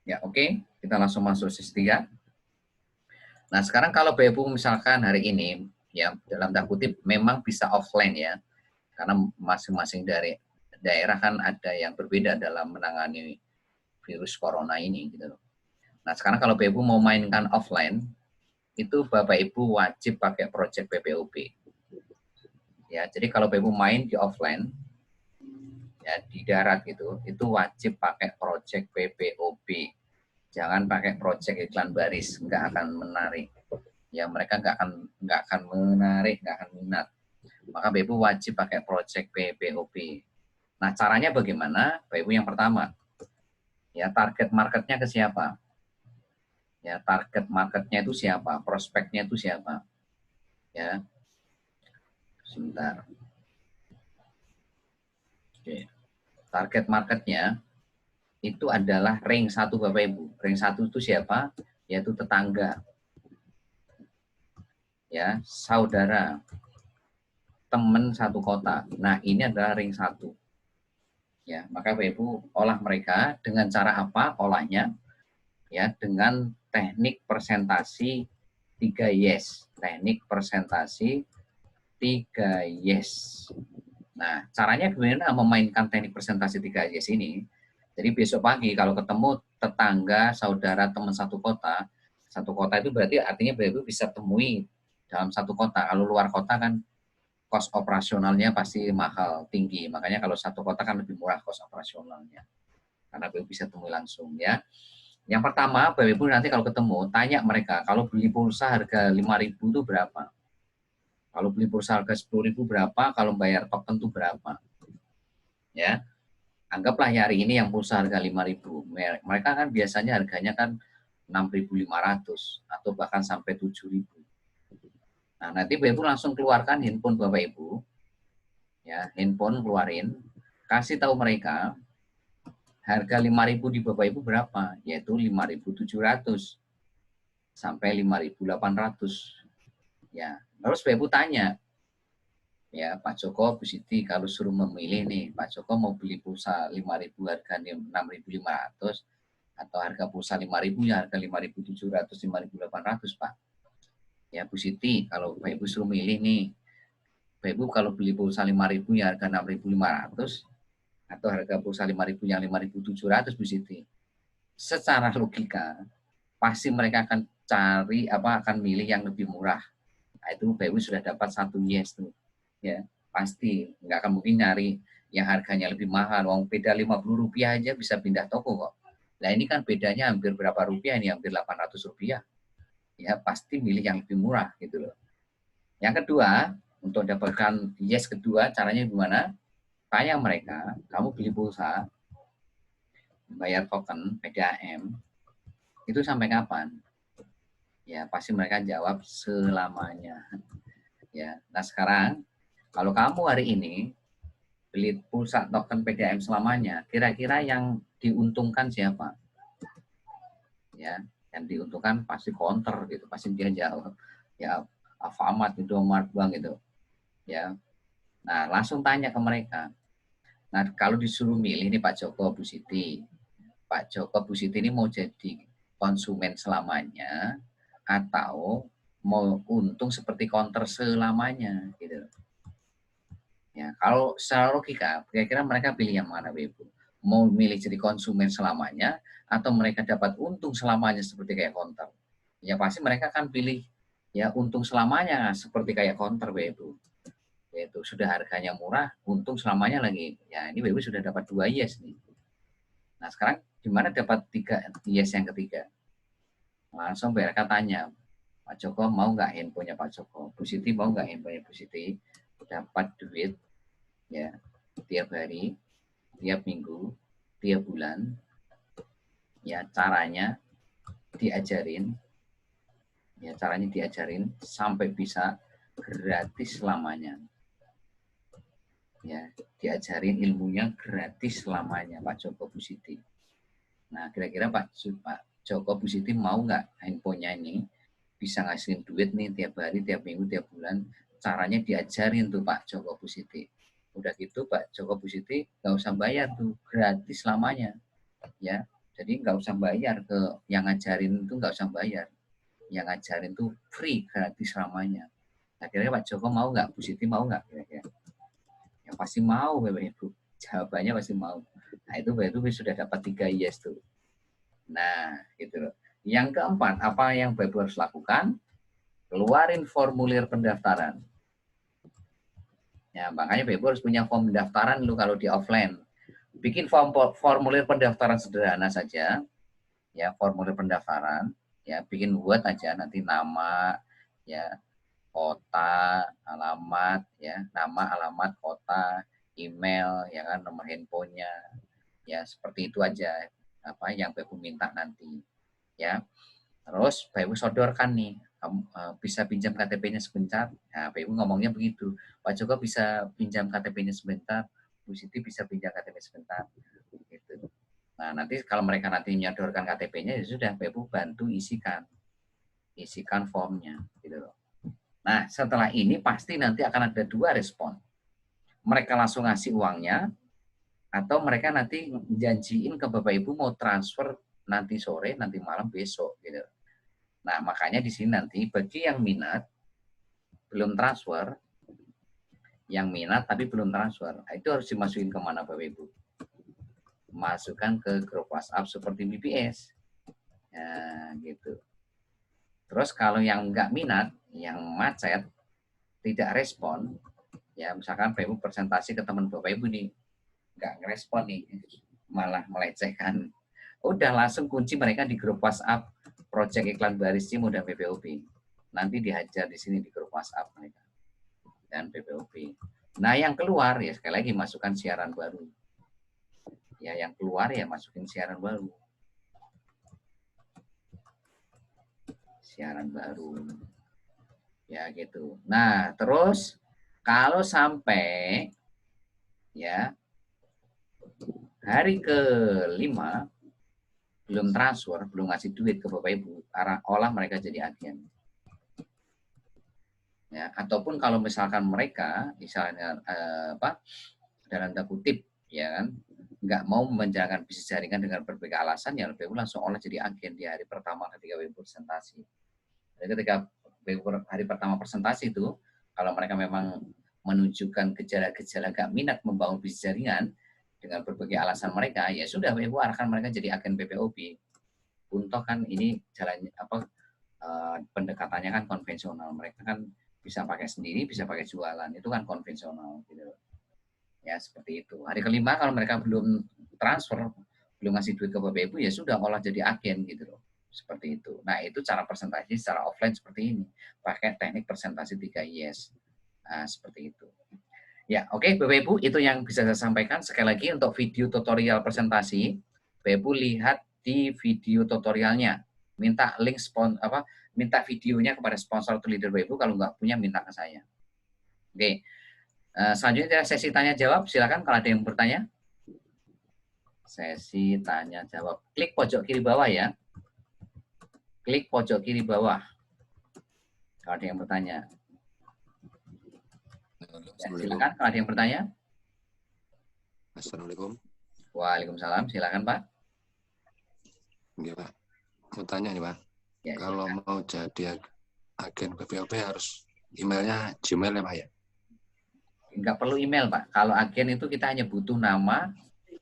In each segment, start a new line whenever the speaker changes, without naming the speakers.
Ya, oke. Kita langsung masuk sesi 3. Nah, sekarang kalau Bapak Ibu misalkan hari ini, ya dalam tanda kutip memang bisa offline ya, karena masing-masing dari daerah kan ada yang berbeda dalam menangani virus corona ini gitu loh. Nah, sekarang kalau Bapak Ibu mau mainkan offline, itu Bapak Ibu wajib pakai project PPOB. Ya, jadi kalau Bapak Ibu main di offline, ya di darat gitu, itu wajib pakai project PPOB. Jangan pakai project iklan baris, nggak akan menarik. Ya mereka nggak akan menarik, nggak akan minat. Maka Bapak Ibu wajib pakai project PPOB. Nah, caranya bagaimana? Bapak Ibu yang pertama, ya target marketnya ke siapa? Ya target marketnya itu siapa? Prospeknya itu siapa? Ya, sebentar. Oke. Target marketnya itu adalah ring 1 Bapak Ibu. Ring 1 itu siapa? Yaitu tetangga. Ya, saudara, teman satu kota. Nah, ini adalah ring 1. Ya, maka Bapak Ibu olah mereka dengan cara apa? Olahnya ya dengan teknik presentasi 3 yes. Teknik presentasi 3 yes. Nah, caranya gimana memainkan teknik presentasi 3 yes ini? Jadi besok pagi kalau ketemu tetangga, saudara, teman satu kota itu berarti artinya Bapak Ibu bisa temui dalam satu kota. Kalau luar kota kan cost operasionalnya pasti mahal, tinggi. Makanya kalau satu kota kan lebih murah cost operasionalnya. Karena Bapak Ibu bisa temui langsung ya. Yang pertama, Bapak Ibu nanti kalau ketemu, tanya mereka, kalau beli pulsa harga 5.000 itu berapa? Kalau beli pulsa harga 10.000 berapa? Kalau bayar token itu berapa? Ya, anggaplah hari ini yang pulsa harga 5.000. Mereka kan biasanya harganya kan 6.500 atau bahkan sampai 7.000. Nah, nanti Bapak Ibu langsung keluarkan handphone Bapak Ibu, ya, handphone keluarin, kasih tahu mereka harga 5.000 di Bapak Ibu berapa, yaitu 5.700 sampai 5.800. Ya, terus Bapak Ibu tanya, ya Pak Joko, Bu Siti, kalau suruh memilih nih, Pak Joko mau beli pulsa 5.000 harga 6.500 atau harga pulsa 5.000 ya harga 5.700, 5.800 Pak. Ya Bu Siti, kalau Bapak Ibu suruh milih nih, Bapak Ibu kalau beli pulsa 5.000 ya harga 6.500 atau harga pulsa 5.000 yang 5.700 Bu Siti. Secara logika pasti mereka akan cari akan milih yang lebih murah. Nah, itu Bapak Ibu sudah dapat 1 yes tuh. Ya, pasti nggak akan mungkin nyari yang harganya lebih mahal. Wong beda Rp50 aja bisa pindah toko kok. Nah, ini kan bedanya hampir berapa rupiah ini? Hampir Rp800. Ya, pasti milih yang lebih murah gitu loh. Yang kedua, untuk dapatkan yes kedua, caranya gimana? Tanya mereka, kamu beli pulsa, bayar token PDAM, itu sampai kapan? Ya, pasti mereka jawab selamanya. Ya, nah sekarang kalau kamu hari ini beli pulsa token PDAM selamanya, kira-kira yang diuntungkan siapa? Ya, yang diuntungkan pasti counter gitu, pasti dia jawab. Ya, Alfamart, Indomaret, Bank gitu. Ya, nah langsung tanya ke mereka. Nah, kalau disuruh milih nih Pak Joko, Bu Siti, Pak Joko, Bu Siti ini mau jadi konsumen selamanya atau mau untung seperti counter selamanya gitu. Ya, kalau secara logika, kira-kira mereka pilih yang mana, Bu? Mau milih jadi konsumen selamanya atau mereka dapat untung selamanya seperti kayak counter? Ya pasti mereka akan pilih ya untung selamanya seperti kayak counter, Bu. Yaitu sudah harganya murah, untung selamanya lagi. Ya ini Bu sudah dapat 2 yes nih. Nah sekarang gimana dapat 3 yes yang ketiga? Langsung mereka tanya, Pak Joko mau nggak handphonenya Pak Joko? Bu Siti mau nggak handphonenya Bu Siti? Dapat duit ya tiap hari, tiap minggu, tiap bulan. Ya caranya diajarin, sampai bisa gratis selamanya. Ya, diajarin ilmunya gratis selamanya Pak Joko Bu Siti. Nah, kira-kira Pak Joko Bu Siti mau nggak handphonenya ini bisa ngasihin duit nih tiap hari, tiap minggu, tiap bulan. Caranya diajarin tuh Pak Joko Bu Siti. Udah gitu Pak Joko Bu Siti nggak usah bayar tuh, gratis selamanya. Ya, Jadi nggak usah bayar ke yang ngajarin itu, nggak usah bayar. Yang ngajarin itu free, gratis selamanya. Nah, kira-kira Pak Joko mau nggak? Bu Siti mau nggak? Kira-kira? Ya pasti mau, Bapak Ibu. Jawabannya pasti mau. Nah, itu Bapak Ibu sudah dapat 3 yes tuh. Nah, gitu loh. Yang keempat, apa yang Bapak Ibu harus lakukan? Keluarin formulir pendaftaran. Ya, makanya Bapak Ibu harus punya form pendaftaran dulu kalau di offline. Bikin formulir pendaftaran sederhana saja, ya formulir pendaftaran, ya bikin buat aja nanti nama, ya kota, alamat, ya nama, alamat, kota, email, ya kan nomor handphonenya, ya seperti itu aja apa yang Bapak minta nanti, ya. Terus Bapak sodorkan nih, kamu bisa pinjam KTP-nya sebentar. Nah, Bapak ngomongnya begitu. Pak Joko bisa pinjam KTP-nya sebentar, Bu Siti bisa pinjam KTP sebentar. Gitu. Nah, nanti kalau mereka nanti menyodorkan KTP-nya, ya sudah, Bapak bantu isikan formnya. Gitu loh. Nah, setelah ini pasti nanti akan ada 2 respon. Mereka langsung ngasih uangnya, atau mereka nanti janjiin ke Bapak Ibu mau transfer nanti sore, nanti malam, besok. Gitu. Nah, makanya di sini nanti bagi yang minat, belum transfer, yang minat tapi belum transfer, itu harus dimasukin kemana Bapak Ibu? Masukkan ke grup WhatsApp seperti BBS. Nah, gitu. Terus kalau yang nggak minat, yang macet, tidak respon, ya misalkan Bapak Ibu presentasi ke teman Bapak Ibu nih, nggak ngerespon nih, malah melecehkan. Udah langsung kunci mereka di grup WhatsApp Project Iklan Baris Cimo dan BPOB. Nanti dihajar di sini di grup WhatsApp mereka dan BPOB. Nah, yang keluar ya sekali lagi masukkan siaran baru. Ya, yang keluar ya masukin siaran baru. Siaran baru. Ya gitu. Nah, terus kalau sampai ya hari ke-5 belum transfer, belum ngasih duit ke Bapak Ibu, olah mereka jadi agen. Ya, ataupun kalau misalkan mereka misalnya dalam tanda kutip ya kan nggak mau menjalankan bisnis jaringan dengan berbagai alasan, ya Bapak Ibu langsung olah jadi agen di hari pertama ketika Bapak Ibu presentasi. Jadi ketika hari pertama presentasi itu, kalau mereka memang menunjukkan gejala-gejala gak minat membangun bisnis jaringan dengan berbagai alasan mereka, ya sudah Ibu arahkan mereka jadi agen BPOB. Untuk kan ini jalannya pendekatannya kan konvensional. Mereka kan bisa pakai sendiri, bisa pakai jualan. Itu kan konvensional gitu. Ya seperti itu. Hari ke-5 kalau mereka belum transfer, belum ngasih duit ke Bapak Ibu, ya sudah olah jadi agen gitu loh. Seperti itu. Nah, itu cara presentasi secara offline seperti ini. Pakai teknik presentasi 3 yes. Nah, seperti itu. Ya, oke Bapak Ibu, itu yang bisa saya sampaikan. Sekali lagi untuk video tutorial presentasi, Bapak Ibu lihat di video tutorialnya. Minta link minta videonya kepada sponsor atau leader Bapak Ibu, kalau nggak punya minta ke saya. Oke. Selanjutnya sesi tanya jawab, silakan kalau ada yang bertanya. Sesi tanya jawab. Klik pojok kiri bawah ya. Klik pojok kiri bawah. Kalau ada yang bertanya. Ya, silakan kalau ada yang bertanya.
Assalamualaikum.
Waalaikumsalam, silakan Pak.
Oke Pak, mau tanya nih Pak. Ya, kalau silakan. Mau jadi agen BPOB harus emailnya Gmail ya Pak ya?
Nggak perlu email Pak. Kalau agen itu kita hanya butuh nama,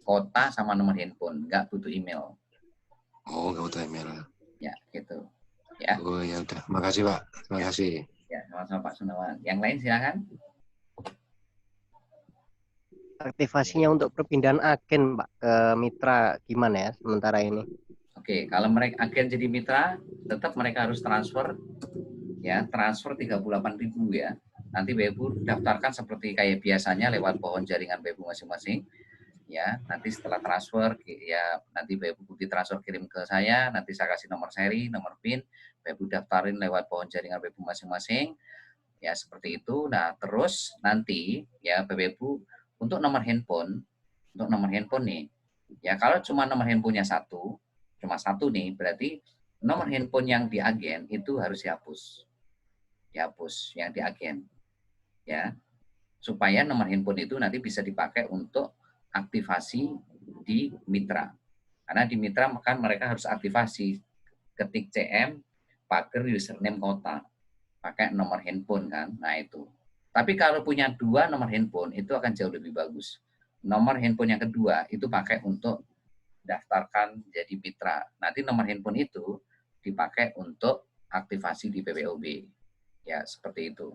kota, sama nomor handphone. Nggak butuh email.
Oh, nggak butuh email.
Ya, gitu. Ya.
Oh ya udah, makasih Pak. Terima kasih.
Ya, sama-sama Pak Sunawan. Yang lain silakan.
Aktivasinya untuk perpindahan agen Pak ke mitra gimana ya sementara ini?
Oke, kalau mereka agen jadi mitra, tetap mereka harus transfer ya, transfer 38.000 ya. Nanti Bapak daftarkan seperti kayak biasanya lewat pohon jaringan Bapak masing-masing. Ya, nanti setelah transfer ya nanti Bapak ditransfer kirim ke saya, nanti saya kasih nomor seri, nomor PIN, Bapak daftarin lewat pohon jaringan Bapak masing-masing. Ya, seperti itu. Nah, terus nanti ya Bapak untuk nomor handphone nih. Ya, kalau cuma nomor handphonenya cuma satu nih, berarti nomor handphone yang di agen itu harus dihapus yang di agen. Ya. Supaya nomor handphone itu nanti bisa dipakai untuk aktivasi di mitra. Karena di mitra kan mereka harus aktivasi, ketik CM, pagar username kota, pakai nomor handphone kan. Nah itu. Tapi kalau punya 2 nomor handphone itu akan jauh lebih bagus. Nomor handphone yang kedua itu pakai untuk daftarkan jadi mitra. Nanti nomor handphone itu dipakai untuk aktivasi di PPOB. Ya, seperti itu.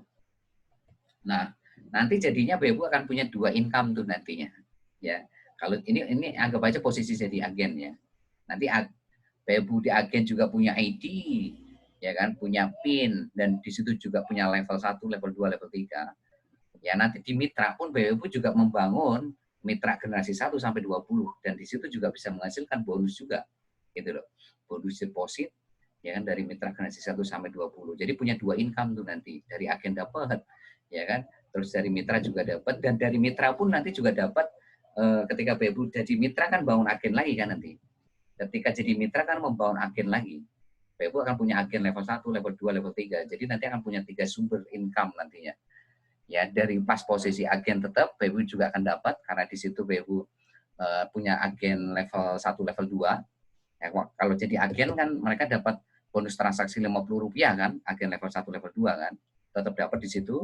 Nah, nanti jadinya BU akan punya 2 income tuh nantinya. Ya. Kalau ini anggap aja posisi jadi agen ya. Nanti BU di agen juga punya ID, ya kan, punya PIN, dan di situ juga punya level 1, level 2, level 3. Ya, nanti di mitra pun BU juga membangun mitra generasi 1 sampai 20, dan di situ juga bisa menghasilkan bonus juga. Gitu loh. Bonus deposit ya kan dari mitra generasi 1 sampai 20. Jadi punya 2 income tuh nanti. Dari agen dapat, ya kan? Terus dari mitra juga dapat, dan dari mitra pun nanti juga dapat ketika BU jadi mitra kan bangun agen lagi kan nanti. Ketika jadi mitra kan membangun agen lagi. BU akan punya agen level 1, level 2, level 3. Jadi nanti akan punya 3 sumber income nantinya. Ya, dari pas posisi agen tetap BU juga akan dapat karena di situ BU punya agen level 1, level 2. Ya, kalau jadi agen kan mereka dapat bonus transaksi Rp50 kan, agen level 1, level 2 kan. Tetap dapat di situ.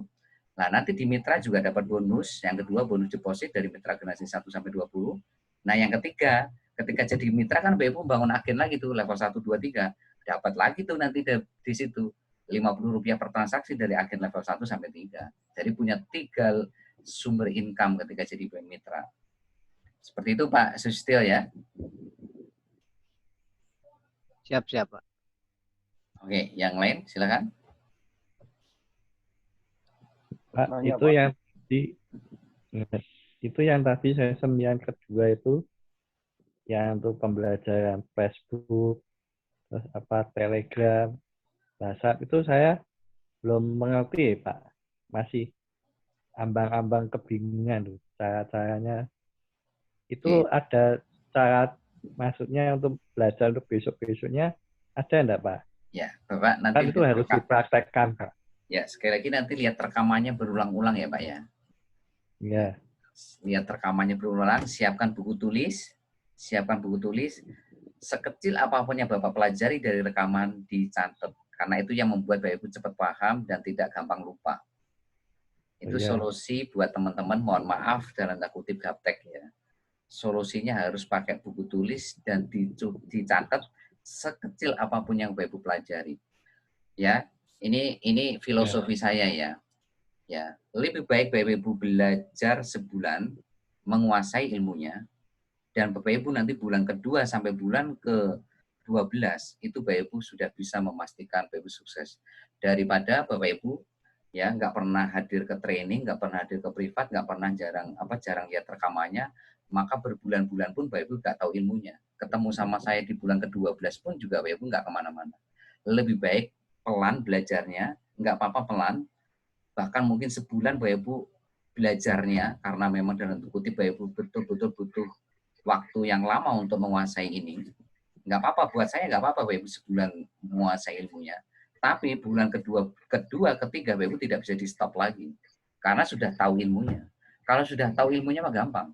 Nah, nanti di mitra juga dapat bonus. Yang kedua bonus deposit dari mitra generasi 1 sampai 20. Nah, yang ketiga, ketika jadi mitra kan BU bangun agen lagi tuh level 1, 2, 3. Dapat lagi tuh nanti di situ Rp50 per transaksi dari agen level 1 sampai 3. Jadi punya 3 sumber income ketika jadi mitra. Seperti itu Pak Sustio ya.
Siap, Pak.
Oke, yang lain silakan.
Pak, itu Pak. Itu yang tadi saya yang kedua itu yang untuk pembelajaran Facebook, terus Telegram, WhatsApp itu saya belum mengerti Pak. Masih ambang-ambang kebingungan tuh cara-caranya. Itu ada cara maksudnya untuk belajar untuk besok-besoknya ada enggak Pak?
Ya, Bapak nanti
kan itu harus dipraktekkan Pak.
Ya, sekali lagi nanti lihat rekamannya berulang-ulang ya Pak ya.
Ya.
Lihat rekamannya berulang, siapkan buku tulis, sekecil apapun yang Bapak pelajari dari rekaman dicatat, karena itu yang membuat Bapak Ibu cepat paham dan tidak gampang lupa. Itu solusi buat teman-teman, mohon maaf dalam tanda kutip gaptek ya. Solusinya harus pakai buku tulis dan dicatat sekecil apapun yang Bapak Ibu pelajari. Ya, ini filosofi saya ya. Ya, lebih baik Bapak Ibu belajar sebulan, menguasai ilmunya, dan Bapak Ibu nanti bulan kedua sampai bulan ke-12 itu Bapak Ibu sudah bisa memastikan Bapak Ibu sukses. Daripada Bapak Ibu ya nggak pernah hadir ke training, nggak pernah hadir ke privat, nggak pernah jarang lihat rekamannya, maka berbulan-bulan pun Bapak Ibu nggak tahu ilmunya. Ketemu sama saya di bulan ke-12 pun juga Bapak Ibu nggak kemana-mana. Lebih baik pelan belajarnya, nggak apa-apa pelan, bahkan mungkin sebulan Bapak Ibu belajarnya, karena memang dalam kutip Bapak Ibu betul-betul butuh waktu yang lama untuk menguasai ini. Nggak apa-apa, buat saya nggak apa-apa Bapak Ibu sebulan menguasai ilmunya. Tapi bulan kedua, ketiga Bapak Ibu tidak bisa di stop lagi. Karena sudah tahu ilmunya. Kalau sudah tahu ilmunya mah gampang.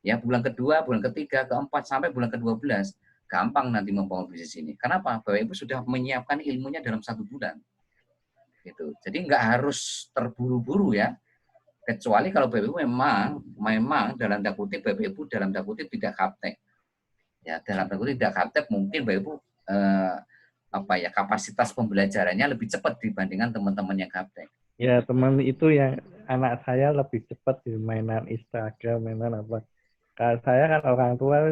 Ya, bulan kedua, bulan ketiga, keempat, sampai bulan ke-12, gampang nanti membangun bisnis ini. Kenapa? Bapak Ibu sudah menyiapkan ilmunya dalam 1 bulan. Gitu. Jadi nggak harus terburu-buru ya. Kecuali kalau Bapak Ibu memang dalam tanda kutip Bapak Ibu dalam tanda kutip tidak gaptek. Ya, dalam tanda kutip tidak gaptek, mungkin Bapak Ibu kapasitas pembelajarannya lebih cepat dibandingkan teman-teman yang gaptek.
Ya, teman itu yang anak saya lebih cepat di mainan Instagram, mainan apa. Kalau saya kan orang tua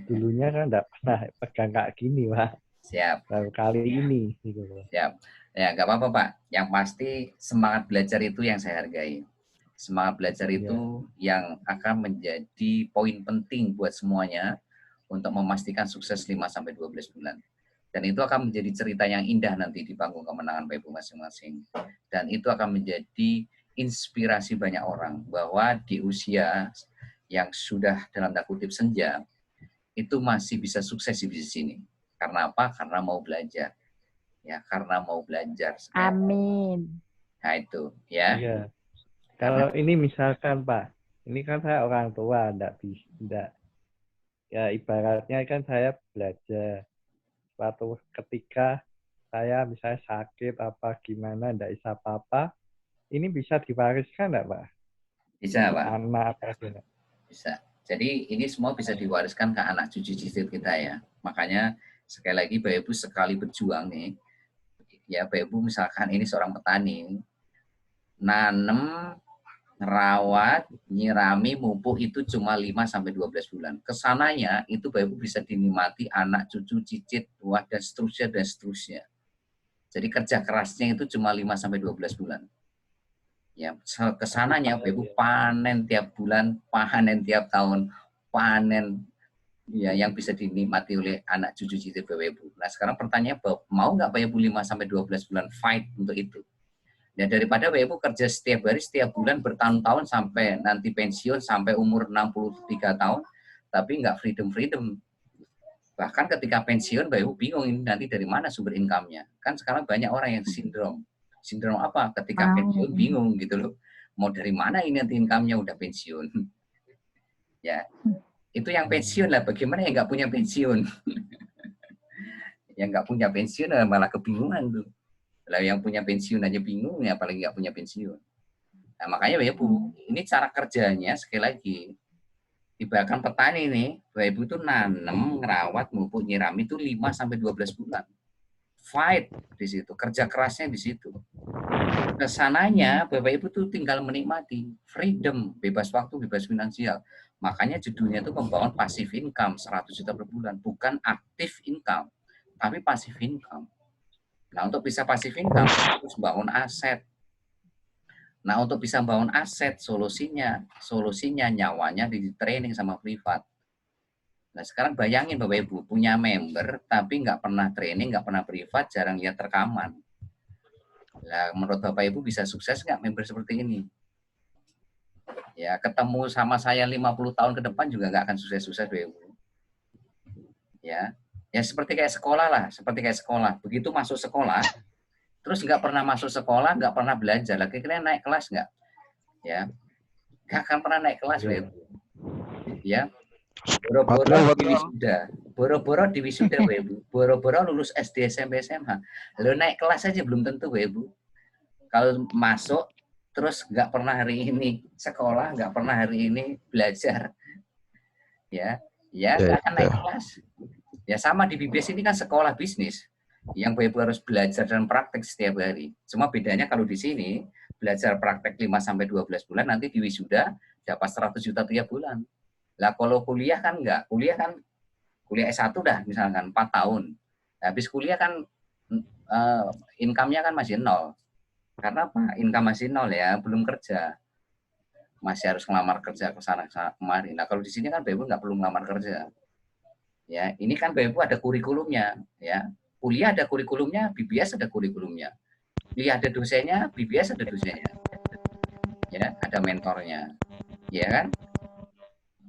dulunya kan enggak pernah pegang kayak gini, Pak.
Siap.
Baru kali ini gitu.
Siap. Ya, nggak apa-apa, Pak. Yang pasti semangat belajar itu yang saya hargai. Semangat belajar itu yang akan menjadi poin penting buat semuanya untuk memastikan sukses 5-12 bulan. Dan itu akan menjadi cerita yang indah nanti di panggung kemenangan Bapak Ibu masing-masing. Dan itu akan menjadi inspirasi banyak orang bahwa di usia yang sudah dalam tanda kutip senja, itu masih bisa sukses di bisnis ini. Karena apa? Karena mau belajar. Ya, karena mau belajar.
Amin.
Nah itu, ya.
Iya. Kalau ini misalkan Pak, ini kan saya orang tua, enggak ya ibaratnya kan saya belajar suatu ketika saya misalnya sakit apa gimana, nggak bisa apa-apa, ini bisa diwariskan nggak, Pak?
Bisa, Pak.
Anak apa tidak?
Bisa. Jadi ini semua bisa diwariskan ke anak cucu cicit kita ya. Makanya sekali lagi Bapak Ibu sekali berjuang nih, ya Bapak Ibu misalkan ini seorang petani, nanem, ngerawat, nyirami, mupuk itu cuma 5-12 bulan. Kesananya itu Bapak Ibu bisa dinikmati anak cucu cicit, wah dan seterusnya dan seterusnya. Jadi kerja kerasnya itu cuma 5-12 bulan. Ya, kesananya Bapak Ibu panen tiap bulan, panen tiap tahun, panen ya yang bisa dinikmati oleh anak cucu cicit Bapak Ibu. Nah, sekarang pertanyaan mau nggak Bapak Ibu 5-12 bulan fight untuk itu? Ya daripada Bapak Ibu kerja setiap hari, setiap bulan bertahun-tahun sampai nanti pensiun sampai umur 63 tahun, tapi nggak freedom. Bahkan ketika pensiun Bapak Ibu bingung ini nanti dari mana sumber income-nya. Kan sekarang banyak orang yang sindrom. Sindrom apa? Ketika pensiun bingung gitu loh. Mau dari mana ini nanti income-nya udah pensiun. Ya, itu yang pensiun lah. Bagaimana yang nggak punya pensiun? Yang nggak punya pensiun malah kebingungan tuh. Lah yang punya pensiun aja bingung, ya apalagi nggak punya pensiun. Nah makanya Bapak Ibu, ini cara kerjanya sekali lagi. Ibaratkan petani nih, Bapak Ibu itu nanam, ngerawat, mupuk, nyirami itu 5-12 bulan. Fight di situ, kerja kerasnya di situ. Kesananya Bapak Ibu tuh tinggal menikmati freedom, bebas waktu, bebas finansial. Makanya judulnya itu membangun passive income 100 juta per bulan, bukan active income, tapi passive income. Nah, untuk bisa passive income harus bangun aset. Nah, untuk bisa bangun aset solusinya nyawanya di training sama privat. Nah, sekarang bayangin Bapak Ibu punya member tapi nggak pernah training, nggak pernah privat, jarang lihat rekaman. Nah, menurut Bapak Ibu bisa sukses nggak member seperti ini? Ya, ketemu sama saya 50 tahun ke depan juga nggak akan sukses-sukses Bapak Ibu. Ya, seperti kayak sekolah lah, Begitu masuk sekolah, terus nggak pernah masuk sekolah, nggak pernah belajar, lagi kalian naik kelas nggak? Ya, nggak akan pernah naik kelas, Bapak Ibu. Ya, boro-boro di wisuda, Bapak Ibu. Boro-boro lulus SD, SMP, SMA. Lalu naik kelas aja belum tentu, Bapak Ibu. Kalau masuk terus nggak pernah hari ini sekolah, nggak pernah hari ini belajar, ya nggak akan naik kelas. Ya sama di BBS ini kan sekolah bisnis yang Bapak Ibu harus belajar dan praktek setiap hari. Cuma bedanya kalau di sini belajar praktek 5-12 bulan, nanti di wisuda dapat 100 juta tiap bulan. Lah kalau kuliah kan enggak, kuliah S1 dah misalkan 4 tahun. Habis kuliah kan income-nya kan masih nol. Karena apa? Income masih nol ya, belum kerja. Masih harus ngelamar kerja ke sana kemari. Nah, kalau di sini kan Bapak Ibu nggak perlu ngelamar kerja. Ya, ini kan Bapak Ibu ada kurikulumnya, ya. Kuliah ada kurikulumnya, BBS ada kurikulumnya. Kuliah ada dosennya, BBS ada dosennya. Ya, ada mentornya. Ya kan?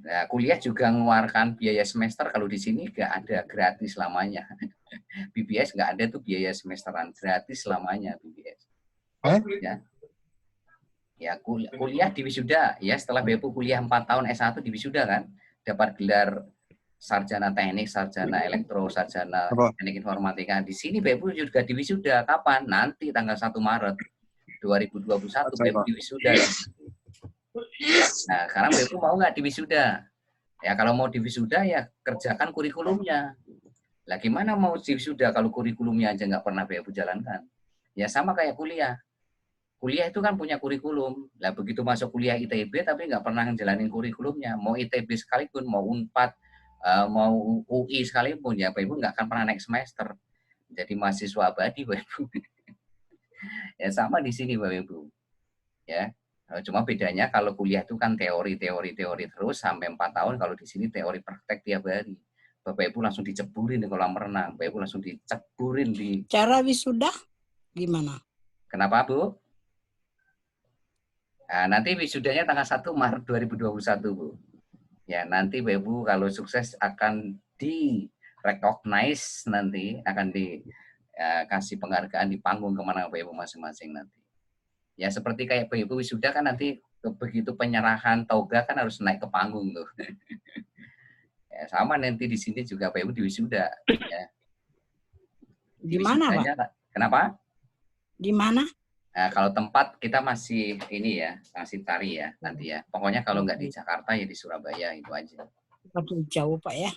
Nah, kuliah juga mengeluarkan biaya semester, kalau di sini nggak ada, gratis selamanya. BBS nggak ada tuh biaya semesteran, gratis selamanya BBS. Ya, kuliah di wisuda, ya setelah Bapak kuliah 4 tahun S1 di wisuda kan, dapat gelar sarjana teknik, sarjana elektro, sarjana teknik informatika. Di sini Bapak juga di wisuda, kapan? Nanti tanggal 1 Maret 2021 Bapak di wisuda. Nah, sekarang Bapak mau nggak di wisuda? Ya kalau mau di wisuda ya kerjakan kurikulumnya. Lah gimana mau di wisuda kalau kurikulumnya aja nggak pernah Bapak jalankan? Ya sama kayak kuliah. Kuliah itu kan punya kurikulum. Lah begitu masuk kuliah ITB tapi nggak pernah ngejalanin kurikulumnya. Mau ITB sekalipun, mau Unpad, mau UI sekalipun, ya Bapak Ibu nggak akan pernah naik semester. Jadi mahasiswa abadi Bapak Ibu. Ya sama di sini Bapak Ibu. Ya. Cuma bedanya kalau kuliah itu kan teori terus sampai 4 tahun. Kalau di sini teori praktek tiap hari. Bapak Ibu langsung diceburin di kolam renang. Bapak Ibu langsung diceburin di...
Cara wisuda gimana?
Kenapa Bu? Nah, nanti wisudanya tanggal 1 Maret 2021 Bu. Ya nanti Bapak Ibu kalau sukses akan di-recognize nanti, akan dikasih penghargaan di panggung kemana Bapak Ibu masing-masing nanti. Ya seperti kayak Bapak Ibu wisuda kan nanti begitu penyerahan toga kan harus naik ke panggung tuh. Ya, sama nanti di sini juga Bapak Ibu di wisuda. Ya.
Di mana, Pak?
Kenapa?
Di mana?
Nah, kalau tempat kita masih ini ya, masih tari ya nanti ya. Pokoknya kalau nggak di Jakarta ya di Surabaya itu aja.
Aduh, jauh Pak ya.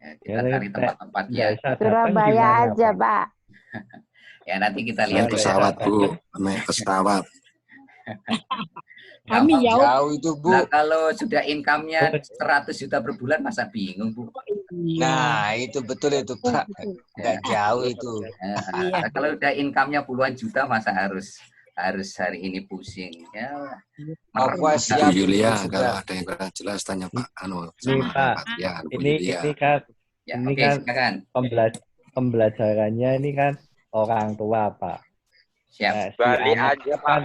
Ya, kita cari tempat-tempat ya.
Surabaya aja, Pak.
Ya nanti kita lihat
pesawat Bu, naik pesawat.
Kami
jauh itu Bu.
Nah, kalau sudah income-nya 100 juta per bulan masa bingung Bu.
Nah itu betul itu Pak, nggak jauh itu.
Nah, kalau udah income-nya puluhan juta masa harus hari ini pusing ya.
Apa siap Yulia, kalau ada yang kurang jelas tanya Pak Anu sama Pak Tian.
Ini kan pembelajarannya ini kan orang tua Pak.
Siap.
Balik aja Pak.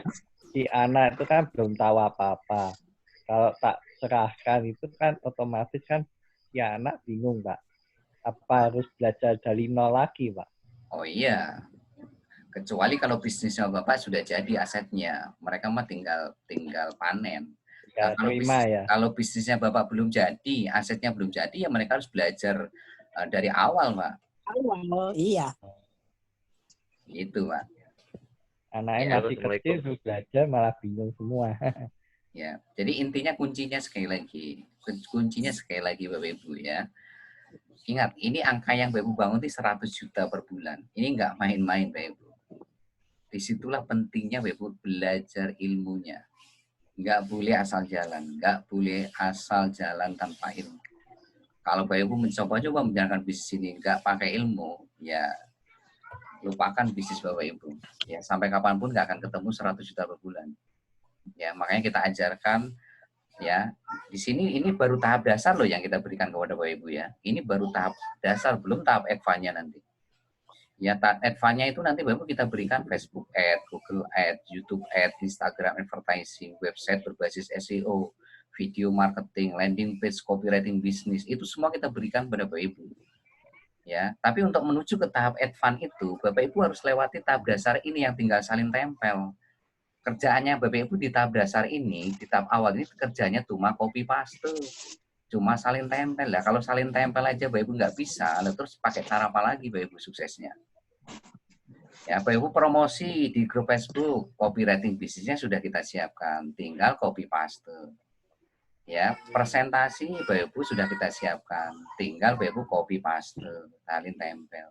Si anak itu kan belum tahu apa-apa. Kalau tak serahkan itu kan otomatis kan si anak bingung Pak. Apa harus belajar dari nol lagi Pak?
Oh iya. Kecuali kalau bisnisnya Bapak sudah jadi asetnya. Mereka mah tinggal panen. Nah, kalau bisnisnya Bapak belum jadi, asetnya belum jadi, ya mereka harus belajar dari awal Pak.
Awal, iya.
Gitu Pak.
Anaknya masih kecil belajar malah bingung semua.
Ya, jadi intinya kuncinya sekali lagi Bapak Ibu ya. Ingat, ini angka yang Bapak Ibu bangun itu 100 juta per bulan. Ini nggak main-main Bapak Ibu. Disitulah pentingnya Bapak Ibu belajar ilmunya. Nggak boleh asal jalan tanpa ilmu. Kalau Bapak Ibu mencoba-coba menjalankan bisnis ini nggak pakai ilmu, ya lupakan bisnis Bapak Ibu. Ya, sampai kapanpun nggak akan ketemu 100 juta per bulan. Ya, makanya kita ajarkan ya. Di sini ini baru tahap dasar loh yang kita berikan kepada Bapak Ibu ya. Ini baru tahap dasar, belum tahap advance-nya nanti. Ya, tahap advance-nya itu nanti Bapak Ibu kita berikan Facebook Ad, Google Ad, YouTube Ad, Instagram advertising, website berbasis SEO, video marketing, landing page, copywriting bisnis. Itu semua kita berikan kepada Bapak Ibu. Ya, tapi untuk menuju ke tahap advance itu, Bapak Ibu harus lewati tahap dasar ini yang tinggal salin tempel. Kerjaannya Bapak Ibu di tahap dasar ini, di tahap awal ini kerjanya cuma copy paste, cuma salin tempel. Lah kalau salin tempel aja Bapak Ibu nggak bisa, lalu terus pakai cara apa lagi Bapak Ibu suksesnya? Ya, Bapak Ibu promosi di grup Facebook, copywriting bisnisnya sudah kita siapkan, tinggal copy paste. Ya, presentasi Bapak Ibu sudah kita siapkan, tinggal Bapak Ibu copy paste, salin tempel.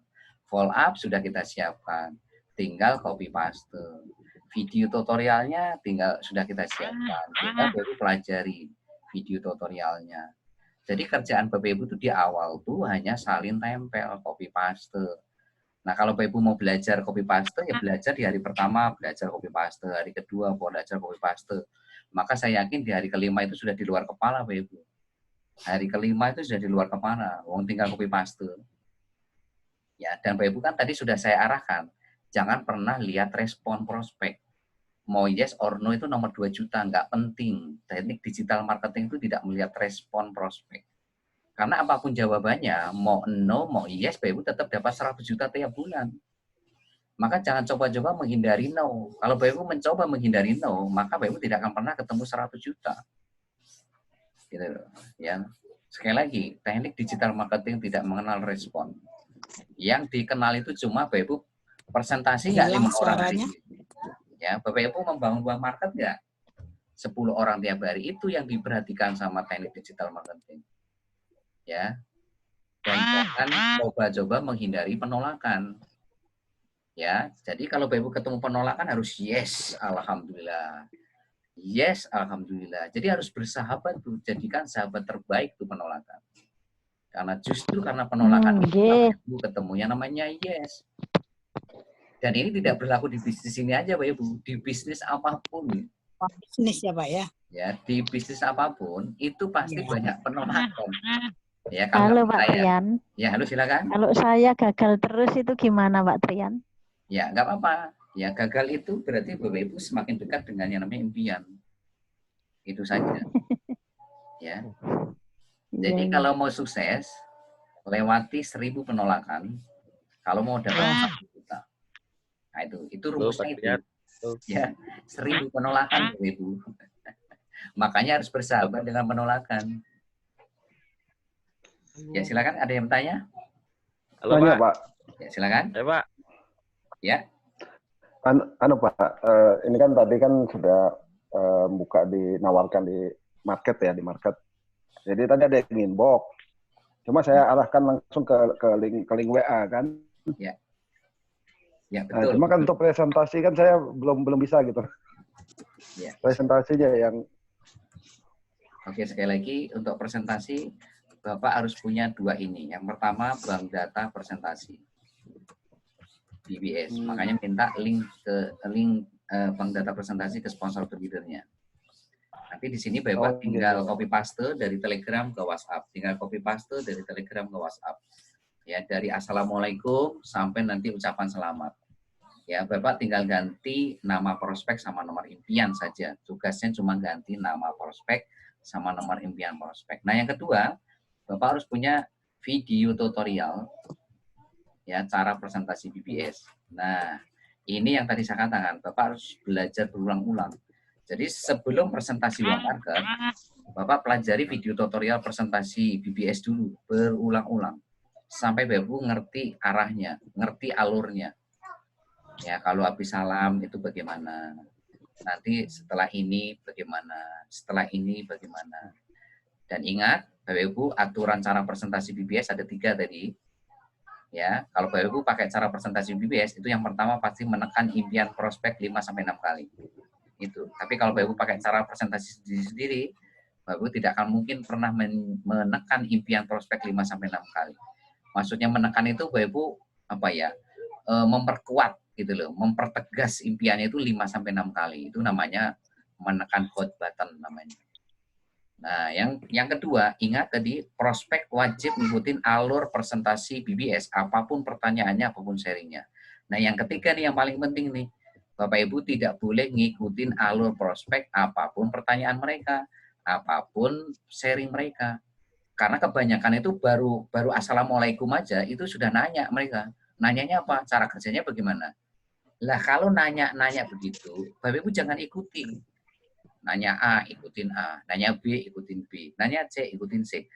Follow up sudah kita siapkan, tinggal copy paste. Video tutorialnya sudah kita siapkan, tinggal Bapak Ibu pelajari video tutorialnya. Jadi kerjaan Bapak Ibu itu di awal tuh hanya salin tempel, copy paste. Nah, kalau Bapak Ibu mau belajar copy paste, ya belajar di hari pertama, belajar copy paste, hari kedua belajar copy paste. Maka saya yakin di hari kelima itu sudah di luar kepala Bapak Ibu. Hari kelima itu sudah di luar kepala, tinggal copy paste. Ya, dan Bapak Ibu kan tadi sudah saya arahkan, jangan pernah lihat respon prospek. Mau yes or no itu nomor 2 juta, nggak penting. Teknik digital marketing itu tidak melihat respon prospek. Karena apapun jawabannya, mau no, mau yes, Bapak Ibu tetap dapat 100 juta tiap bulan. Maka jangan coba-coba menghindari no. Kalau Bapak Ibu mencoba menghindari no, maka Bapak Ibu tidak akan pernah ketemu 100 juta. Gitu, ya. Sekali lagi, teknik digital marketing tidak mengenal respon. Yang dikenal itu cuma Bapak Ibu presentasi nggak 5 orang hari. Ya, Bapak Ibu membangun buah market nggak? 10 orang tiap hari, itu yang diperhatikan sama teknik digital marketing. Ya. Dan jangan coba-coba menghindari penolakan. Ya, jadi kalau Bapak Ibu ketemu penolakan harus yes, alhamdulillah. Yes, alhamdulillah. Jadi harus bersahabat tuh, jadikan sahabat terbaik tuh penolakan. Karena justru karena penolakan itu Ibu ketemunya namanya yes. Dan ini tidak berlaku di bisnis ini aja Bapak Ibu, di bisnis apapun.
Bisnis ya Pak ya.
Ya, di bisnis apapun itu pasti banyak penolakan. Ya,
halo Pak Trian.
Ya, halo silakan.
Kalau saya gagal terus itu gimana Pak Trian?
Ya, nggak apa-apa. Ya, gagal itu berarti Bapak Ibu semakin dekat dengan yang namanya impian. Itu saja. Ya. Jadi kalau mau sukses, lewati 1000 penolakan. Kalau mau dapat 1 juta. Nah, itu rumusnya itu. Ya, 1000 penolakan Bapak Ibu. Makanya harus bersahabat dengan penolakan. Ya, silakan. Ada yang bertanya?
Halo, Pak. Pak.
Ya, silakan.
Ya, Pak.
Ya.
Pak, ini kan tadi kan sudah buka dinawarkan di market ya, di market. Jadi tadi ada yang inbox. Cuma saya arahkan langsung ke link WA kan.
Ya. Ya, betul.
Cuma kan untuk presentasi kan saya belum bisa gitu.
Ya.
Presentasinya yang.
Oke, sekali lagi untuk presentasi Bapak harus punya dua ini. Yang pertama bank data presentasi BBS. Makanya minta link bank data presentasi ke sponsor leadernya. Nanti di sini Bapak tinggal copy paste dari Telegram ke WhatsApp. Tinggal copy paste dari Telegram ke WhatsApp. Ya, dari Assalamualaikum sampai nanti ucapan selamat. Ya, Bapak tinggal ganti nama prospek sama nomor impian saja. Tugasnya cuma ganti nama prospek sama nomor impian prospek. Nah, yang kedua, Bapak harus punya video tutorial ya cara presentasi BBS. Nah, ini yang tadi saya katakan, Bapak harus belajar berulang-ulang. Jadi sebelum presentasi One Market, Bapak pelajari video tutorial presentasi BBS dulu, berulang-ulang. Sampai Bapak ngerti arahnya, ngerti alurnya. Ya, kalau habis salam itu bagaimana. Nanti setelah ini bagaimana, setelah ini bagaimana. Dan ingat, Bapak Ibu, aturan cara presentasi BBS ada 3 tadi. Ya, kalau Bapak Ibu pakai cara presentasi BBS, itu yang pertama pasti menekan impian prospek 5-6 kali. Itu. Tapi kalau Bapak Ibu pakai cara presentasi sendiri, Bapak Ibu tidak akan mungkin pernah menekan impian prospek 5-6 kali. Maksudnya menekan itu Bapak Ibu memperkuat gitu loh, mempertegas impiannya itu 5-6 kali. Itu namanya menekan hot button namanya. Nah, yang kedua, ingat tadi prospek wajib ngikutin alur presentasi BBS, apapun pertanyaannya, apapun sharingnya. Nah, yang ketiga nih yang paling penting nih, Bapak Ibu tidak boleh ngikutin alur prospek apapun pertanyaan mereka, apapun sharing mereka. Karena kebanyakan itu baru Assalamualaikum aja, itu sudah nanya mereka. Nanyanya apa? Cara kerjanya bagaimana? Lah kalau nanya begitu, Bapak Ibu jangan ikuti. Nanya A, ikutin A. Nanya B, ikutin B. Nanya C, ikutin C.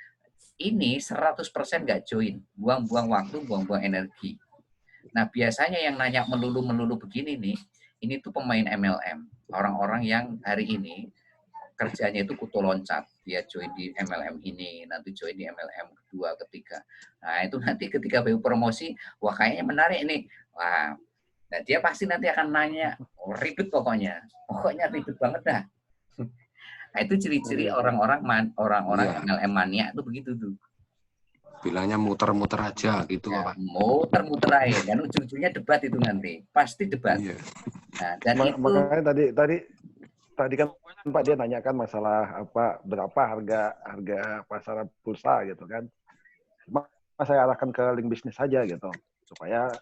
Ini 100% nggak join. Buang-buang waktu, buang-buang energi. Nah, biasanya yang nanya melulu begini nih, ini tuh pemain MLM. Orang-orang yang hari ini kerjanya itu kutu loncat. Dia join di MLM ini, nanti join di MLM kedua, ketiga. Nah, itu nanti ketika baru promosi, wah kayaknya menarik nih. Wah, nah dia pasti nanti akan nanya, ribet pokoknya. Pokoknya ribet banget dah. Nah, itu ciri-ciri orang-orang MLM mania itu begitu tuh.
Bilangnya muter-muter aja gitu, ya, Pak.
Muter-muter aja, dan ujung-ujungnya debat itu nanti. Pasti debat. Iya. Nah, dan
makanya tadi kan Pak dia nanyakan masalah berapa harga pasaran pulsa gitu kan. Saya arahkan ke link bisnis saja gitu supaya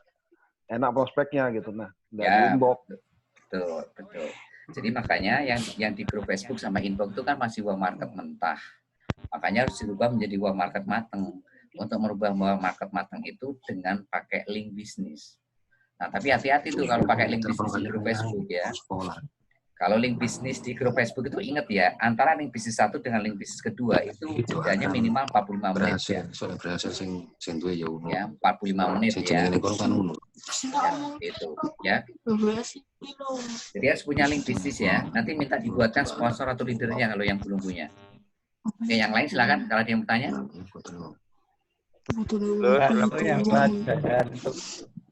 enak prospeknya gitu. Nah, dari inbox.
Betul. Jadi makanya yang di grup Facebook sama inbox itu kan masih uang market mentah. Makanya harus dirubah menjadi uang market mateng. Untuk merubah uang market mateng itu dengan pakai link bisnis. Nah, tapi hati-hati tuh kalau pakai link bisnis di grup Facebook ya. Kalau link bisnis di grup Facebook itu ingat ya, antara link bisnis 1 dengan link bisnis kedua itu bedanya minimal 45 menit ya.
Sudah berhasil
ya 45 menit ya. Itu ya. Jadi harus punya link bisnis ya. Nanti minta dibuatkan sponsor atau leadernya kalau yang belum punya. Oke, yang lain silakan kalau ada yang bertanya.
Kalau yang pelajaran untuk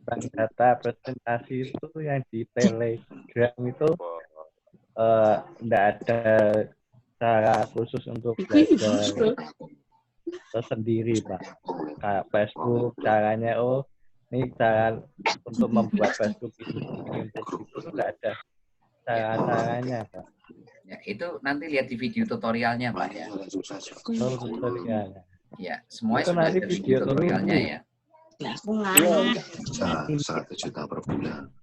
bank data presentasi itu yang di Telegram itu enggak ada cara khusus untuk belajar tersendiri, Pak. Kayak Facebook caranya ini cara untuk membuat Facebook itu enggak ada cara-caranya, Pak.
Ya, itu nanti lihat di video tutorialnya, Pak ya.
Tutorialnya.
Ya, semuanya sudah ada video tutorialnya ya.
Bisa 1 juta per bulan.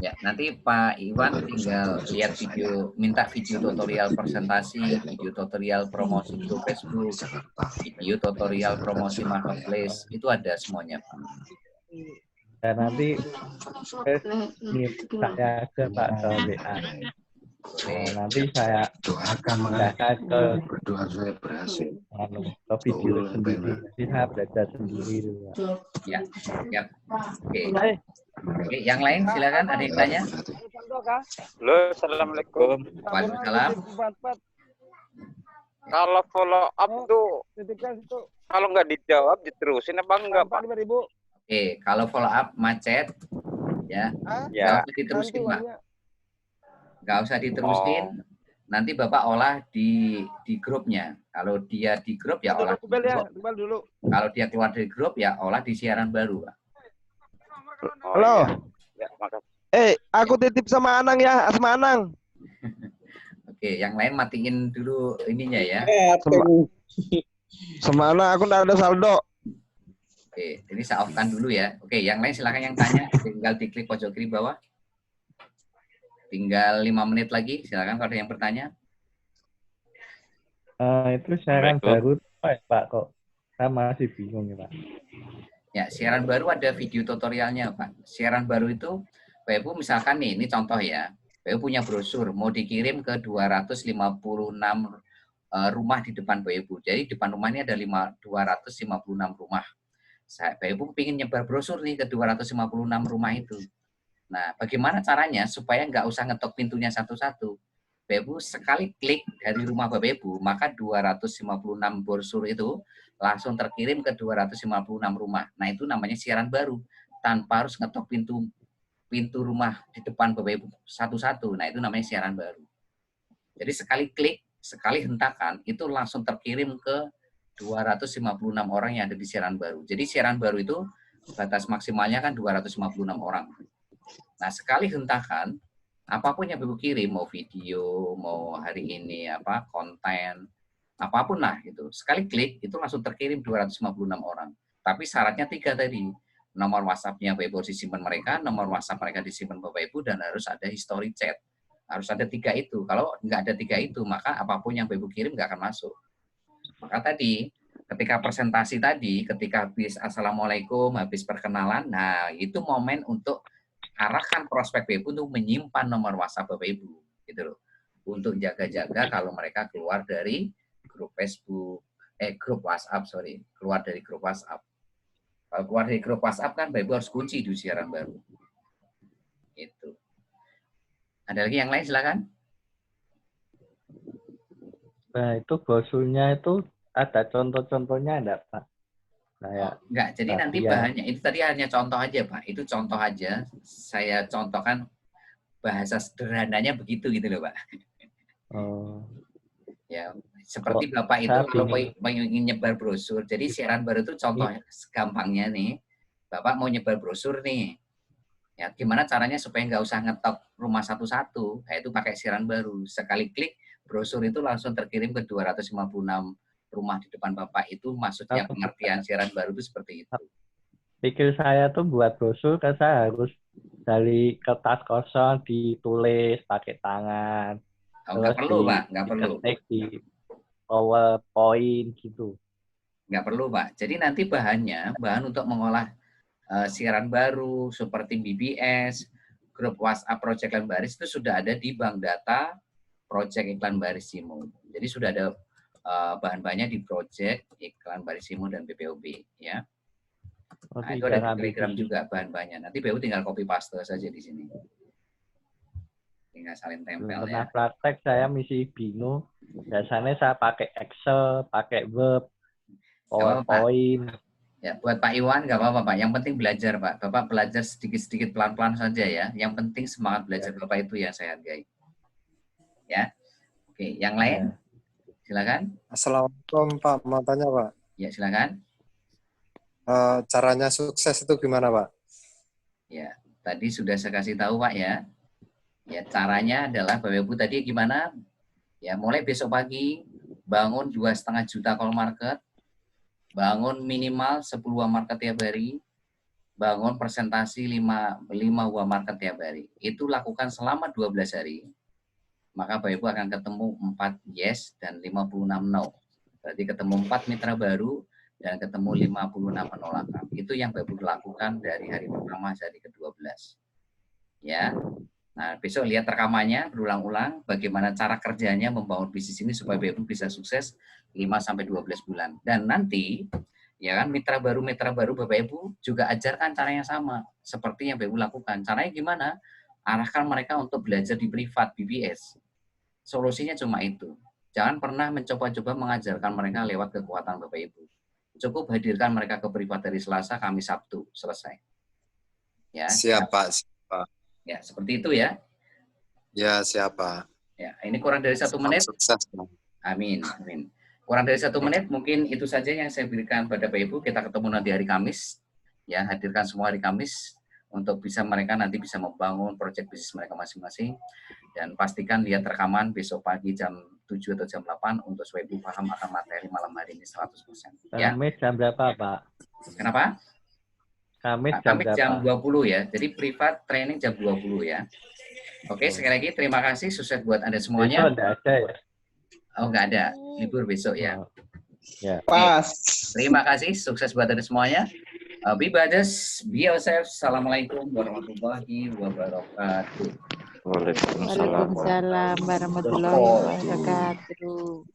Ya, nanti Pak Iwan tinggal lihat video, minta video tutorial presentasi, video tutorial promosi grup Facebook, video tutorial promosi marketplace, itu ada semuanya, Pak.
Dan nanti saya aja Pak ke WA. nanti saya
doakan berdoa supaya berhasil.
Ke video sendiri, nanti saya belajar sendiri dulu.
Ya, ya. Oke, yang lain silakan. Ada yang tanya?
Halo, assalamualaikum.
Waalaikumsalam.
Kalau follow up tuh, kalau nggak dijawab diterusin apa enggak, Pak?
Oke, kalau follow up macet, ya, nggak usah diterusin, Pak. Nggak usah diterusin. Nanti Bapak olah di grupnya. Kalau dia di grup ya olah di grup. Kalau dia keluar dari grup ya olah di siaran baru, Pak.
Halo.
Ya, makasih.
Aku titip sama Anang ya, sama Anang.
Oke, yang lain matiin dulu ininya ya.
Sama Anang aku nggak ada saldo.
Oke, ini saya off-kan dulu ya. Oke, yang lain silakan yang tanya. Tinggal diklik pojok kiri bawah. Tinggal 5 menit lagi. Silakan kalau ada yang bertanya.
Itu siaran baru Pak kok. Saya masih bingung ya Pak.
Ya, siaran baru ada video tutorialnya Pak. Siaran baru itu, Bapak Ibu misalkan nih, ini contoh ya. Bapak Ibu punya brosur, mau dikirim ke 256 rumah di depan Bapak Ibu. Jadi depan rumah ini ada 256 rumah. Bapak Ibu ingin nyebar brosur nih ke 256 rumah itu. Nah, bagaimana caranya supaya nggak usah ngetok pintunya satu-satu? Bapak Ibu sekali klik dari rumah Bapak Ibu, maka 256 brosur itu langsung terkirim ke 256 rumah. Nah, itu namanya siaran baru. Tanpa harus ngetok pintu rumah di depan Bapak Ibu satu-satu. Nah, itu namanya siaran baru. Jadi sekali klik, sekali hentakan, itu langsung terkirim ke 256 orang yang ada di siaran baru. Jadi siaran baru itu batas maksimalnya kan 256 orang. Nah, sekali hentakan, apapun yang Ibu kirim, mau video, mau hari ini konten, apapun lah gitu. Sekali klik itu langsung terkirim 256 orang. Tapi syaratnya 3 tadi. Nomor WhatsApp-nya Bapak Ibu disimpan mereka, nomor WhatsApp mereka disimpan Bapak Ibu, dan harus ada history chat. Harus ada 3 itu. Kalau nggak ada 3 itu, maka apapun yang Bapak Ibu kirim nggak akan masuk. Maka tadi, ketika presentasi tadi, ketika habis Assalamualaikum, habis perkenalan, nah itu momen untuk arahkan prospek Bapak Ibu untuk menyimpan nomor WhatsApp Bapak Ibu, gitu loh. Untuk jaga-jaga kalau mereka keluar dari grup Facebook, grup WhatsApp, keluar dari grup WhatsApp. Kalau keluar dari grup WhatsApp kan Bapak Ibu harus kunci di siaran baru. Itu. Ada lagi yang lain silakan.
Nah, itu brosurnya itu ada contoh-contohnya enggak, Pak?
Enggak, jadi nanti bahannya, itu tadi hanya contoh aja, Pak. Itu contoh aja. Saya contohkan bahasa sederhananya begitu gitu loh, Pak. Ya, seperti Bapak itu kalau ingin nyebar brosur. Jadi siaran baru itu contoh gampangnya nih. Bapak mau nyebar brosur nih. Ya, gimana caranya supaya nggak usah ngetok rumah satu-satu? Nah, itu pakai siaran baru. Sekali klik, brosur itu langsung terkirim ke 256 rumah di depan Bapak. Itu maksudnya pengertian siaran baru itu seperti itu.
Pikir saya tuh buat brosur kan saya harus dari kertas kosong ditulis pakai tangan.
Nggak perlu, Pak. Nggak perlu.
Di PowerPoint gitu.
Nggak perlu, Pak. Jadi nanti bahan untuk mengolah siaran baru seperti BBS, grup WhatsApp Project Iklan Baris itu sudah ada di Bank Data Project Iklan Barissimo. Jadi sudah ada bahan-bahannya di Project Iklan Barissimo dan BPOB, ya. Nah, itu ada di Telegram juga bahan-bahannya. Nanti BPOB tinggal copy paste saja di sini. Tinggal salin tempel ya.
Pernah praktek saya misi bingung. Biasanya saya pakai Excel, pakai Word, PowerPoint.
Ya, buat Pak Iwan nggak apa-apa, Pak. Yang penting belajar, Pak. Bapak belajar sedikit-sedikit pelan-pelan saja ya. Yang penting semangat belajar Bapak itu yang saya hargai. Ya. Oke, yang lain? Silakan.
Assalamualaikum, Pak. Mau tanya, Pak.
Ya, silakan.
Caranya sukses itu gimana, Pak?
Ya, tadi sudah saya kasih tahu, Pak ya. Ya, caranya adalah Bapak Ibu tadi gimana? Ya, mulai besok pagi bangun 2,5 juta call market. Bangun minimal 10 market tiap hari, bangun presentasi 5 market tiap hari. Itu lakukan selama 12 hari, maka Bapak Ibu akan ketemu 4 yes dan 56 no. Berarti ketemu 4 mitra baru dan ketemu 56 penolakan. Itu yang Bapak Ibu lakukan dari hari pertama, hari ke-12. Ya. Nah, besok lihat rekamannya berulang-ulang bagaimana cara kerjanya membangun bisnis ini supaya BU bisa sukses 5-12 bulan. Dan nanti ya kan mitra baru Bapak Ibu juga ajarkan caranya sama seperti yang BU lakukan. Caranya gimana? Arahkan mereka untuk belajar di privat BBS. Solusinya cuma itu. Jangan pernah mencoba-coba mengajarkan mereka lewat kekuatan Bapak Ibu. Cukup hadirkan mereka ke privat dari Selasa, Kamis, Sabtu, selesai. Ya.
Siapa?
Ya, seperti itu ya.
Ya, siapa?
Ya, ini kurang dari 1 menit.
Sukses.
Amin, amin. Kurang dari 1 menit, mungkin itu saja yang saya berikan pada Bapak Ibu. Kita ketemu nanti hari Kamis. Ya, hadirkan semua hari Kamis untuk bisa mereka nanti bisa membangun proyek bisnis mereka masing-masing. Dan pastikan lihat rekaman besok pagi jam 7 atau jam 8 untuk supaya Ibu paham akan materi malam hari ini 100%. Ya.
Kamis jam berapa, Pak?
Kenapa?
Kamis
jam 20 ya. Jadi privat training jam 20 ya. Oke, sekali lagi terima kasih, sukses buat Anda semuanya.
Besok enggak ada ya?
Oh, enggak ada. Libur besok ya.
Ya.
Pas.
Terima kasih, sukses buat Anda semuanya. Be Brothers, be yourself. Assalamualaikum warahmatullahi wabarakatuh.
Waalaikumsalam warahmatullahi wabarakatuh.